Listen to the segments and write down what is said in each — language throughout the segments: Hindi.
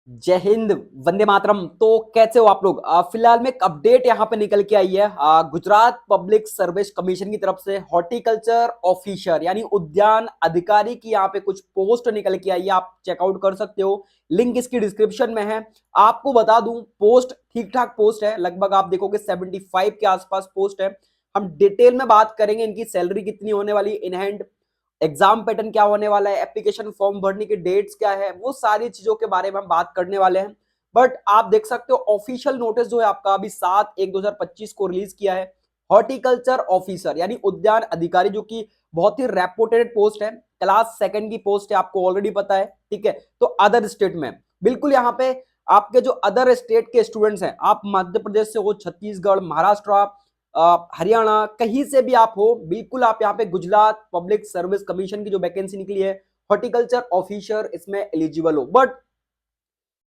जय हिंद। वंदे मातरम। तो कैसे हो आप लोग? फिलहाल में एक अपडेट यहाँ पे निकल के आई है। गुजरात पब्लिक सर्विस कमीशन की तरफ से हॉर्टिकल्चर ऑफिसर यानी उद्यान अधिकारी की यहाँ पे कुछ पोस्ट निकल के आई है। आप चेकआउट कर सकते हो, लिंक इसकी डिस्क्रिप्शन में है। आपको बता दूं, पोस्ट ठीक ठाक पोस्ट है, लगभग आप देखोगे 75 के आसपास पोस्ट है। हम डिटेल में बात करेंगे इनकी सैलरी कितनी होने वाली, इन हैंड एग्जाम पैटर्न क्या होने वाला है, एप्लीकेशन फॉर्म भरने की डेट्स क्या है, वो सारी चीजों के बारे में हम बात करने वाले हैं। बट आप देख सकते हो ऑफिशियल नोटिस जो है आपका अभी 7/1/2025 को रिलीज किया है। हॉर्टिकल्चर ऑफिसर यानी उद्यान अधिकारी, जो कि बहुत ही रेपुटेड पोस्ट है, क्लास सेकंड की पोस्ट है, आपको ऑलरेडी पता है। ठीक है, तो अदर स्टेट में बिल्कुल यहाँ पे आपके जो अदर स्टेट के स्टूडेंट्स हैं, आप मध्य प्रदेश से हो, छत्तीसगढ़, महाराष्ट्र, हरियाणा, कहीं से भी आप हो, बिल्कुल आप यहाँ पे गुजरात पब्लिक सर्विस कमीशन की जो वैकेंसी निकली है हॉर्टिकल्चर ऑफिसर, इसमें एलिजिबल हो। बट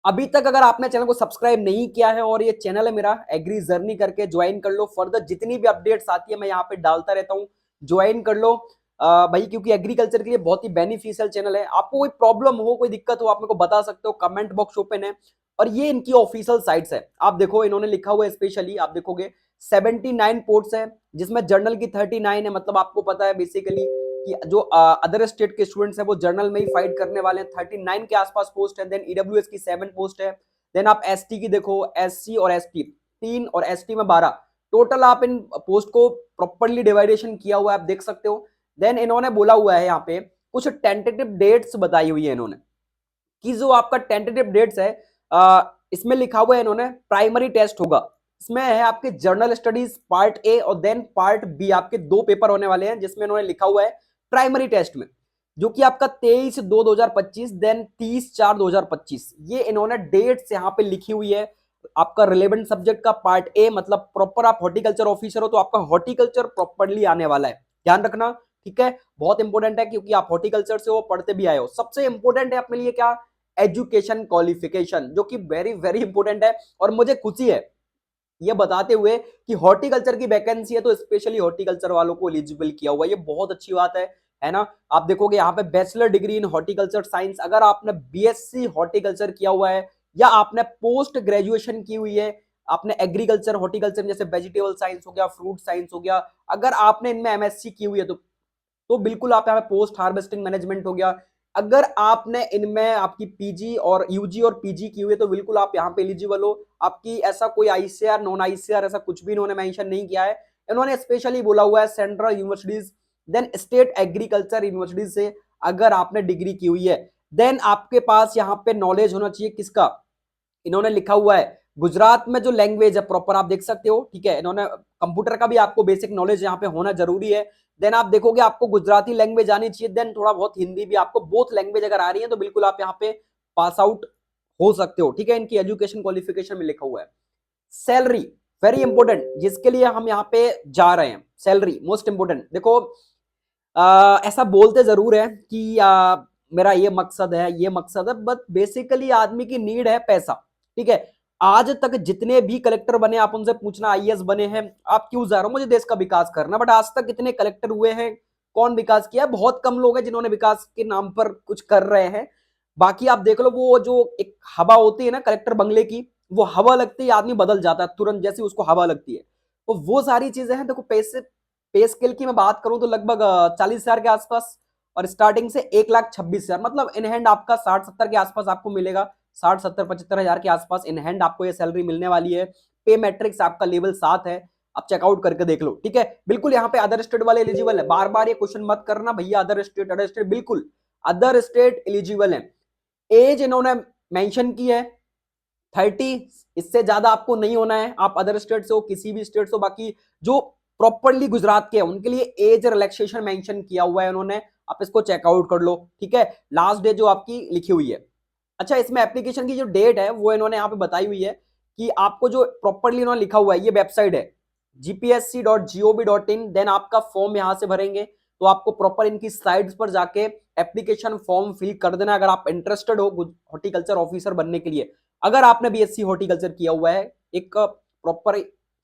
अभी तक अगर आपने चैनल को सब्सक्राइब नहीं किया है, और ये चैनल है मेरा एग्री जर्नी करके, ज्वाइन कर लो। फर्दर जितनी भी अपडेट्स आती है मैं यहाँ पे डालता रहता हूँ, ज्वाइन कर लो भाई, क्योंकि एग्रीकल्चर के लिए बहुत ही बेनिफिशियल चैनल है। आपको कोई प्रॉब्लम हो, कोई दिक्कत हो, आप मेरे को बता सकते हो, कमेंट बॉक्स ओपन है। और ये इनकी ऑफिशियल साइट्स है, आप देखो इन्होंने लिखा हुआ है, स्पेशली आप देखोगे 79 पोर्ट्स है, जिसमें जर्नल की 39 है। मतलब आपको पता है बेसिकली कि जो अदर स्टेट के स्टूडेंट्स हैं वो जर्नल में ही फाइट करने वाले हैं। 39 के आसपास पोस्ट है। देन ईडब्ल्यूएस की 7 पोस्ट है। देन आप एसटी की देखो, एससी और एसटी 3 और एसटी में 12, टोटल आप इन पोस्ट को प्रॉपर्ली डिवाइडेशन किया हुआ है, आप देख सकते हो। देन इन्होंने बोला हुआ है यहाँ पे कुछ टेंटेटिव डेट्स बताई हुई है इन्होंने, कि जो आपका टेंटेटिव डेट्स है, इसमें लिखा हुआ है इन्होंने प्राइमरी टेस्ट होगा। इसमें है आपके जर्नल स्टडीज पार्ट ए और देन पार्ट बी, आपके दो पेपर होने वाले हैं, जिसमें इन्होंने लिखा हुआ है प्राइमरी टेस्ट में, जो कि आपका 23/2/2025 देन 30/4/2025, ये इन्होंने डेट्स यहाँ पे लिखी हुई है। आपका रिलेवेंट सब्जेक्ट का पार्ट ए, मतलब प्रॉपर आप हॉर्टिकल्चर ऑफिसर हो तो आपका हॉर्टिकल्चर प्रॉपरली आने वाला है, ध्यान रखना। ठीक है, बहुत इंपॉर्टेंट है, क्योंकि आप हॉर्टिकल्चर से हो, पढ़ते भी आए हो। सबसे इंपॉर्टेंट है अपने लिए क्या, एजुकेशन क्वालिफिकेशन, जो कि वेरी वेरी इंपॉर्टेंट है। और मुझे खुशी है ये बताते हुए कि हॉर्टिकल्चर की वैकेंसी है, तो स्पेशली हॉर्टिकल्चर वालों को एलिजिबल किया हुआ है, ये बहुत अच्छी बात है ना। आप देखोगे यहाँ पे bachelor degree in horticulture science, अगर आपने बीएससी हॉर्टिकल्चर किया हुआ है या आपने पोस्ट ग्रेजुएशन की हुई है, आपने एग्रीकल्चर हॉर्टिकल्चर जैसे वेजिटेबल साइंस हो गया, फ्रूट साइंस हो गया, अगर आपने इनमें एमएससी की हुई है तो बिल्कुल आप यहाँ पे पोस्ट हार्वेस्टिंग मैनेजमेंट हो गया, अगर आपने इनमें आपकी पीजी और यूजी और पीजी की हुई है तो बिल्कुल आप यहाँ पे एलिजिबल हो। आपकी ऐसा कोई आईसीआर नॉन आईसीआर ऐसा कुछ भी इन्होंने मेंशन नहीं किया है। इन्होंने स्पेशली बोला हुआ है central universities then state agriculture universities से अगर आपने डिग्री की हुई है, देन आपके पास यहाँ पे नॉलेज होना चाहिए किसका, इन्होंने लिखा हुआ है गुजरात में जो लैंग्वेज है प्रॉपर, आप देख सकते हो। ठीक है, इन्होंने कंप्यूटर का भी आपको बेसिक नॉलेज यहाँ पे होना जरूरी है। देन आप देखोगे आपको गुजराती लैंग्वेज आनी चाहिए, देन थोड़ा बहुत हिंदी भी, आपको बोथ लैंग्वेज अगर आ रही है तो बिल्कुल आप यहाँ पे पास आउट हो सकते हो। ठीक है, इनकी एजुकेशन क्वालिफिकेशन में लिखा हुआ है। सैलरी वेरी इंपॉर्टेंट, जिसके लिए हम यहाँ पे जा रहे हैं, सैलरी मोस्ट इंपॉर्टेंट। देखो ऐसा बोलते जरूर है कि मेरा ये मकसद है, ये मकसद है, बट बेसिकली आदमी की नीड है पैसा। ठीक है, आज तक जितने भी कलेक्टर बने, आप उनसे पूछना आईएएस बने हैं, आप क्यों जा रहे हो, मुझे देश का विकास करना, बट आज तक कितने कलेक्टर हुए हैं, कौन विकास किया, बहुत कम लोग हैं जिन्होंने विकास के नाम पर कुछ कर रहे हैं। बाकी आप देख लो, वो जो एक हवा होती है ना कलेक्टर बंगले की, वो हवा लगती है आदमी बदल जाता है तुरंत, जैसी उसको हवा लगती है। तो वो सारी चीजें हैं। देखो पैसे, पे स्केल की मैं बात करूं तो लगभग 40,000 के आसपास, और स्टार्टिंग से 1,26,000, मतलब इन हैंड आपका 60-70 के आसपास आपको मिलेगा। 60-70-75,000 के आसपास इन हैंड आपको ये सैलरी मिलने वाली है। पे मैट्रिक्स आपका लेवल 7 है, आप चेकआउट करके देख लो। ठीक है, बिल्कुल यहाँ पे अदर स्टेट वाले एलिजिबल है, बार बार ये क्वेश्चन मत करना भैया अदर स्टेट, बिल्कुल अदर स्टेट एलिजिबल है। एज इन्होंने मेंशन की है 30, इससे ज्यादा आपको नहीं होना है, आप अदर स्टेट से हो, किसी भी स्टेट से हो। बाकी जो प्रॉपरली गुजरात के हैं उनके लिए एज रिलैक्सेशन मेंशन किया हुआ है उन्होंने, आप इसको चेकआउट कर लो। ठीक है, लास्ट डेट जो आपकी लिखी हुई है। अच्छा, इसमें एप्लीकेशन की जो डेट है वो इन्होंने यहाँ पे बताई हुई है, कि आपको जो प्रॉपरली इन्होंने लिखा हुआ है, ये वेबसाइट है gpsc.gov.in, देन आपका फॉर्म यहां से भरेंगे तो आपको प्रॉपर इनकी साइट्स पर जाके एप्लीकेशन फॉर्म फिल कर देना, अगर आप इंटरेस्टेड हो हॉर्टिकल्चर ऑफिसर बनने के लिए, अगर आपने बीएससी हॉर्टिकल्चर किया हुआ है एक प्रॉपर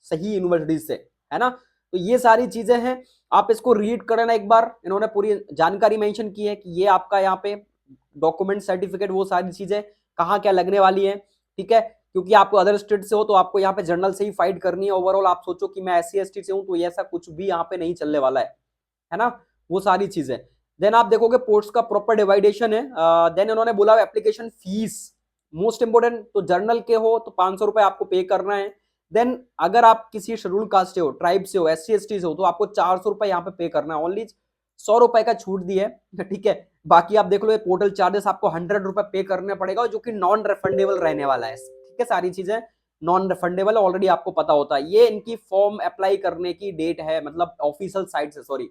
सही यूनिवर्सिटी से, है ना। तो ये सारी चीजें हैं, आप इसको रीड करना एक बार, इन्होंने पूरी जानकारी मेंशन की है कि ये आपका यहाँ पे डॉक्यूमेंट सर्टिफिकेट वो सारी चीजें कहाँ क्या लगने वाली है, ठीक है, क्योंकि आप अदर स्टेट से हो तो आपको यहाँ पे जनरल से ही फाइट करनी है। ओवरऑल आप सोचो कि मैं SC ST से हूं तो ऐसा कुछ भी यहाँ पे नहीं चलने वाला है ना, वो सारी चीजें। देन आप देखोगे पोस्ट का प्रॉपर डिवाइडेशन है। देन उन्होंने बोला एप्लीकेशन फीस मोस्ट इंपोर्टेंट, तो जर्नल के हो तो 500 रुपए आपको पे करना है। देन अगर आप किसी शेड्यूल कास्ट से हो, ट्राइब से हो, SC ST से हो तो आपको 400 रुपए यहाँ पे पे करना है। ओनली 100 रुपए का छूट दी है, ठीक है। बाकी आप देख लो ये पोर्टल चार्जेस आपको 100 रुपए पे करने पड़ेगा, जो कि नॉन रिफंडेबल रहने वाला है, ठीक है। सारी चीजें नॉन रिफंडेबल ऑलरेडी आपको पता होता है। ये इनकी फॉर्म अप्लाई करने की डेट है, मतलब ऑफिशियल साइट से, sorry,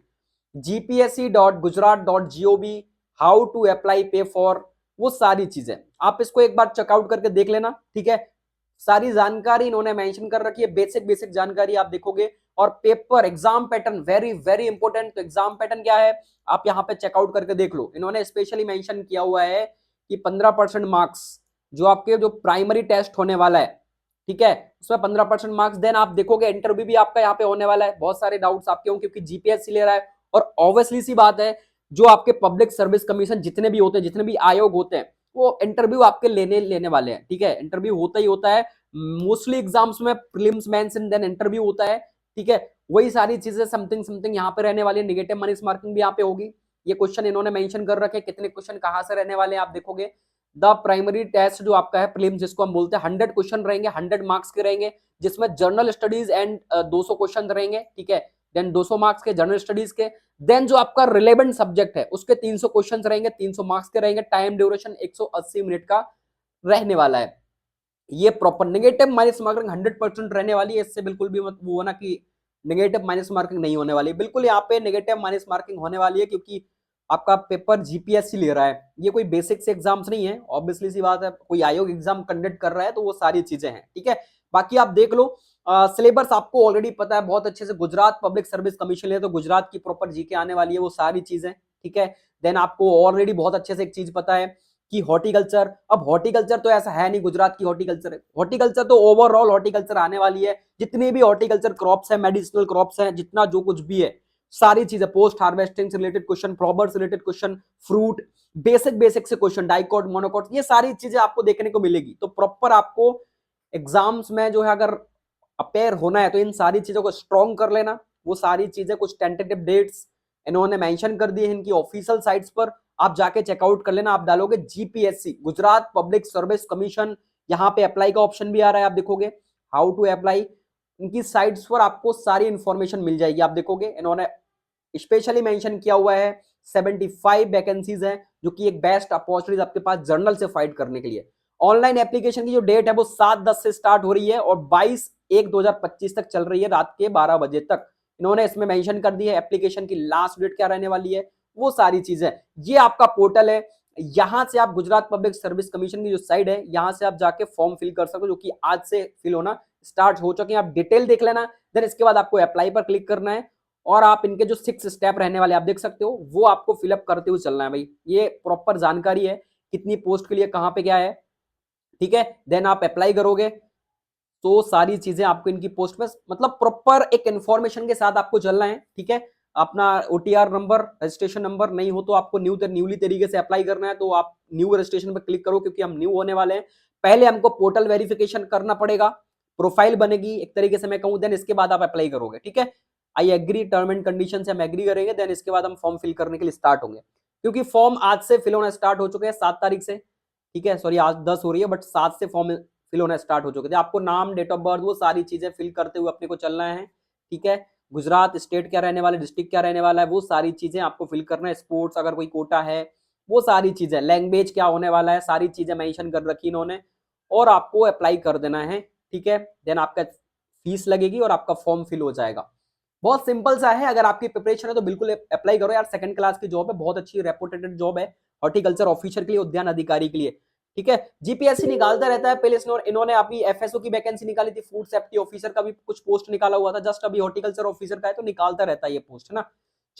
gpsc.gujarat.gov, how to apply पे फॉर, वो सारी चीजें आप इसको एक बार चेकआउट करके देख लेना, ठीक है। सारी जानकारी इन्होंने मेंशन कर रखी है, बेसिक बेसिक जानकारी आप देखोगे। और paper exam pattern very very important, तो एग्जाम पैटर्न क्या है आप यहाँ पे चेकआउट करके देख लो। इन्होंने स्पेशली मेंशन किया हुआ है कि 15% मार्क्स जो आपके जो प्राइमरी टेस्ट होने वाला है, ठीक है, उसमें 15% मार्क्स। देन आप देखोगे इंटरव्यू भी आपका यहाँ पे होने वाला है। बहुत सारे डाउट्स आपके होंगे क्योंकि जीपीएससी ले रहा है, और ऑब्वियसली सी बात है जो आपके पब्लिक सर्विस कमीशन जितने भी होते हैं, जितने भी आयोग होते हैं, वो इंटरव्यू आपके लेने वाले हैं, ठीक है। इंटरव्यू होता ही होता है मोस्टली एग्जाम्स में, prelims mains and then interview होता है, ठीक है। वही सारी चीजें समथिंग समथिंग यहाँ पे रहने वाली है। नेगेटिव माइनस मार्किंग भी यहाँ पे होगी। ये क्वेश्चन इन्होंने मेंशन कर रखे, कितने क्वेश्चन कहां से रहने वाले हैं आप देखोगे। द प्राइमरी टेस्ट जो आपका है प्रीलिम्स जिसको हम बोलते हैं, 100 क्वेश्चन रहेंगे, 100 मार्क्स के रहेंगे, जिसमें जनरल स्टडीज एंड 200 क्वेश्चन रहेंगे, ठीक है। देन 200 मार्क्स के जनरल स्टडीज के। देन जो आपका रिलेवेंट सब्जेक्ट है उसके 300 क्वेश्चन रहेंगे, 300 मार्क्स के रहेंगे। टाइम ड्यूरेशन 180 मिनट का रहने वाला है। ये प्रॉपर नेगेटिव माइनस मार्किंग 100% रहने वाली है। इससे बिल्कुल भी मत वो ना कि नेगेटिव माइनस मार्किंग नहीं होने वाली, बिल्कुल यहाँ पे नेगेटिव माइनस मार्किंग होने वाली है, क्योंकि आपका पेपर जीपीएससी ले रहा है। ये कोई बेसिक से एग्जाम्स नहीं है, ऑब्वियसली सी बात है, कोई आयोग एग्जाम कंडक्ट कर रहा है, तो वो सारी चीजें हैं, ठीक है। बाकी आप देख लो सिलेबस आपको ऑलरेडी पता है बहुत अच्छे से। गुजरात पब्लिक सर्विस कमीशन है तो गुजरात की प्रॉपर जीके आने वाली है, वो सारी चीजें, ठीक है। देन आपको ऑलरेडी बहुत अच्छे से एक चीज पता है कि हॉर्टिकल्चर, अब हॉर्टिकल्चर तो ऐसा है नहीं गुजरात की हॉर्टिकल्चर है, हॉर्टिकल्चर तो ओवरऑल हॉर्टिकल्चर आने वाली है। जितनी भी हॉर्टिकल्चर क्रॉप्स है, मेडिसिनल क्रॉप्स हैं, जितना जो कुछ भी है, सारी चीजें, पोस्ट हार्वेस्टिंग से रिलेटेड क्वेश्चन, फ्लावर से related question, fruit, basic basic से क्वेश्चन, डाइकोट, मोनोकोट, ये सारी चीजें आपको देखने को मिलेगी। तो प्रॉपर आपको एग्जाम्स में जो है अगर अपेयर होना है तो इन सारी चीजों को स्ट्रॉन्ग कर लेना। वो सारी चीजें कुछ टेंटेटिव डेट्स इन्होंने मेंशन कर दी है इनकी ऑफिशियल साइट्स पर, आप जाके चेकआउट कर लेना। आप डालोगे GPSC Gujarat public service commission, यहाँ पे अप्लाई का ऑप्शन भी आ रहा है, आप देखोगे हाउ टू अप्लाई, इनकी साइट्स पर आपको सारी इंफॉर्मेशन मिल जाएगी। आप देखोगे इन्होंने स्पेशली मेंशन किया हुआ है 75 वैकेंसीज हैं, जो कि एक बेस्ट अपॉर्चुनिटी आपके पास जर्नल से फाइट करने के लिए। ऑनलाइन एप्लीकेशन की जो डेट है वो 7/10 से स्टार्ट हो रही है और 22/1/2025 तक चल रही है, रात के 12 बजे तक। इन्होंने इसमें मेंशन कर दी है एप्लीकेशन की लास्ट डेट क्या रहने वाली है, वो सारी चीजें। ये आपका पोर्टल है, यहां से आप गुजरात पब्लिक सर्विस कमीशन की जो साइट है, यहां से आप जाके फॉर्म फिल कर सकते हो, जो कि आज से फिल होना स्टार्ट हो चुके हैं। आप डिटेल देख लेना, देन इसके बाद आपको अप्लाई पर क्लिक करना है, और आप इनके जो 6 स्टेप रहने वाले आप देख सकते हो, वो आपको फिलअप करते हुए चलना है भाई। ये प्रॉपर जानकारी है कितनी पोस्ट के लिए कहां पे क्या है, ठीक है। देन आप अप्लाई करोगे तो सारी चीजें आपको इनकी पोस्ट में, मतलब प्रॉपर एक इंफॉर्मेशन के साथ आपको चलना है, ठीक है। अपना ओटीआर नंबर, रजिस्ट्रेशन नंबर नहीं हो तो आपको न्यूली तरीके से अप्लाई करना है, तो आप न्यू रजिस्ट्रेशन पर क्लिक करो, क्योंकि हम न्यू होने वाले हैं। पहले हमको पोर्टल वेरिफिकेशन करना पड़ेगा, प्रोफाइल बनेगी एक तरीके से मैं कहूं, देन इसके बाद आप अप्लाई करोगे, ठीक है। I agree term and condition से हम एग्री करेंगे, देन इसके बाद हम फॉर्म फिल करने के लिए स्टार्ट होंगे, क्योंकि फॉर्म आज से फिल होना स्टार्ट हो चुके हैं 7 तारीख से, ठीक है। सॉरी आज 10 हो रही है, बट 7 से फॉर्म फिल होना स्टार्ट हो चुके थे। आपको नाम, डेट ऑफ बर्थ, वो सारी चीजें फिल करते हुए अपने को चलना है, ठीक है। गुजरात स्टेट क्या रहने वाला है, डिस्ट्रिक्ट क्या रहने वाला है, वो सारी चीजें आपको फिल करना है। स्पोर्ट्स अगर कोई कोटा है, वो सारी चीजें, लैंग्वेज क्या होने वाला है, सारी चीजें मेंशन कर रखी इन्होंने, और आपको अप्लाई कर देना है, ठीक है। देन आपका फीस लगेगी और आपका फॉर्म फिल हो जाएगा। बहुत सिंपल सा है, अगर आपकी प्रिपरेशन है तो बिल्कुल अप्लाई करो यार। सेकंड क्लास की जॉब है, बहुत अच्छी रेपुटेड जॉब है हॉर्टिकल्चर ऑफिसर के लिए, उद्यान अधिकारी के लिए, ठीक है। जीपीएससी निकालता रहता है, पहले इन्होंने अभी एफएसओ की वैकेंसी निकाली थी, फूड सेफ्टी ऑफिसर का भी कुछ पोस्ट निकाला हुआ था, जस्ट अभी हॉर्टिकल्चर ऑफिसर का है, तो निकालता रहता है ये पोस्ट, है ना।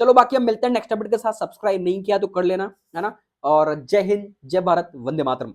चलो बाकी हम मिलते हैं नेक्स्ट अपडेट के साथ। सब्सक्राइब नहीं किया तो कर लेना, है ना। और जय हिंद, जय भारत, वंदे मातरम।